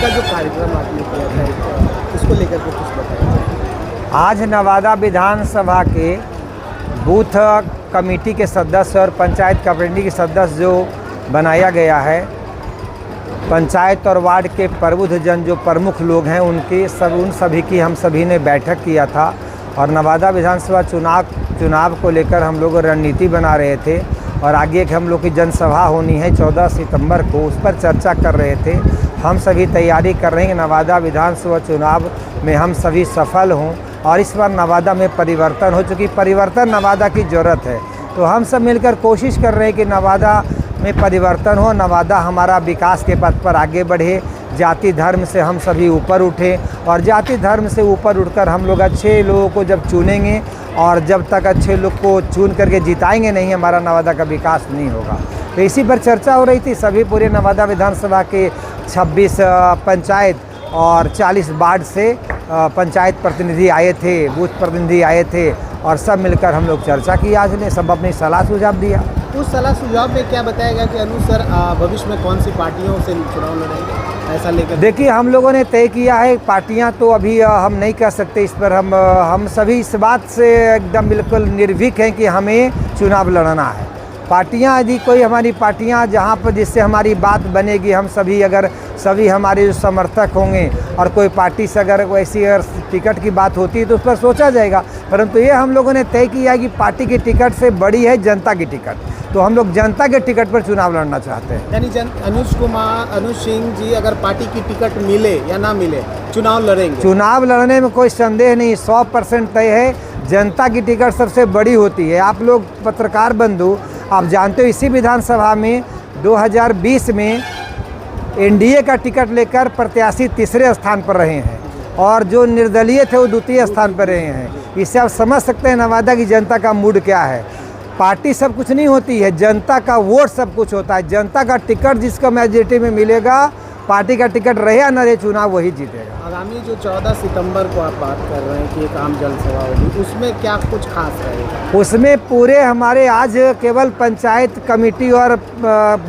का जो कार्यक्रम आपने किया था उसको लेकर के कुछ बताइए। आज नवादा विधानसभा के बूथ कमेटी के सदस्य और पंचायत कमेटी के सदस्य जो बनाया गया है, पंचायत और वार्ड के प्रबुद्धजन जो प्रमुख लोग हैं उन सभी की हम सभी ने बैठक किया था और नवादा विधानसभा चुनाव को लेकर हम लोग रणनीति बना रहे थे और आगे हम लोग की जनसभा होनी है 14 सितंबर को, उस पर चर्चा कर रहे थे। हम सभी तैयारी कर रहे हैं कि नवादा विधानसभा चुनाव में हम सभी सफल हों और इस बार नवादा में परिवर्तन हो, चूँकि परिवर्तन नवादा की ज़रूरत है। तो हम सब मिलकर कोशिश कर रहे हैं कि नवादा में परिवर्तन हो, नवादा हमारा विकास के पथ पर आगे बढ़े, जाति धर्म से हम सभी ऊपर उठें और जाति धर्म से ऊपर उठकर हम लोग अच्छे लोगों को जब चुनेंगे और जब तक अच्छे लोग को चुन करके जिताएंगे नहीं, हमारा नवादा का विकास नहीं होगा। तो इसी पर चर्चा हो रही थी। सभी पूरे नवादा विधानसभा के 26 पंचायत और 40 वार्ड से पंचायत प्रतिनिधि आए थे, बूथ प्रतिनिधि आए थे और सब मिलकर हम लोग चर्चा की। आज ने सब अपनी सलाह सुझाव दिया। उस सलाह सुझाव में क्या बताया गया कि अनुसार भविष्य में कौन सी पार्टियों से चुनाव लड़ेंगे, ऐसा लेकर? देखिए, हम लोगों ने तय किया है, पार्टियां तो अभी हम नहीं कह सकते इस पर। हम सभी इस बात से एकदम बिल्कुल निर्भीक हैं कि हमें चुनाव लड़ना है। पार्टियां यदि कोई हमारी पार्टियां जहां पर जिससे हमारी बात बनेगी, हम सभी अगर सभी हमारे जो समर्थक होंगे और कोई पार्टी से अगर वैसी अगर टिकट की बात होती है तो उस पर सोचा जाएगा। परंतु ये हम लोगों ने तय किया है कि पार्टी की टिकट से बड़ी है जनता की टिकट, तो हम लोग जनता के टिकट पर चुनाव लड़ना चाहते हैं। यानी अनुज सिंह जी अगर पार्टी की टिकट मिले या ना मिले चुनाव लड़ेंगे? चुनाव लड़ने में कोई संदेह नहीं, 100% तय है। जनता की टिकट सबसे बड़ी होती है। आप लोग पत्रकार बंधु, आप जानते हो इसी विधानसभा में 2020 में एनडीए का टिकट लेकर प्रत्याशी तीसरे स्थान पर रहे हैं और जो निर्दलीय थे वो द्वितीय स्थान पर रहे हैं। इससे आप समझ सकते हैं नवादा की जनता का मूड क्या है। पार्टी सब कुछ नहीं होती है, जनता का वोट सब कुछ होता है। जनता का टिकट जिसका मेजॉरिटी में मिलेगा, पार्टी का टिकट रहे या न रहे, चुनाव वही जीतेगा। आगामी जो 14 सितंबर को आप बात कर रहे हैं कि एक आम जनसभा होगी, उसमें क्या कुछ खास रहेगा? उसमें पूरे हमारे आज केवल पंचायत कमेटी और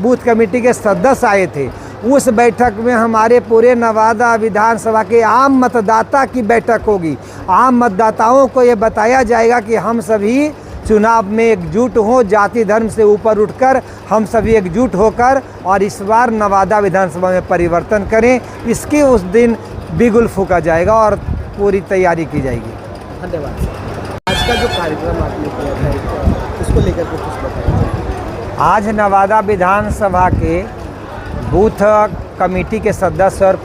बूथ कमेटी के सदस्य आए थे। उस बैठक में हमारे पूरे नवादा विधानसभा के आम मतदाता की बैठक होगी। आम मतदाताओं को ये बताया जाएगा कि हम सभी चुनाव में एकजुट हों, जाति धर्म से ऊपर उठकर हम सभी एकजुट होकर और इस बार नवादा विधानसभा में परिवर्तन करें। इसके उस दिन बिगुल फूंका जाएगा और पूरी तैयारी की जाएगी। धन्यवाद। आज का जो कार्यक्रम आपने किया था उसको लेकर के कुछ बताइए। आज नवादा विधानसभा के बूथ कमेटी के सदस्य और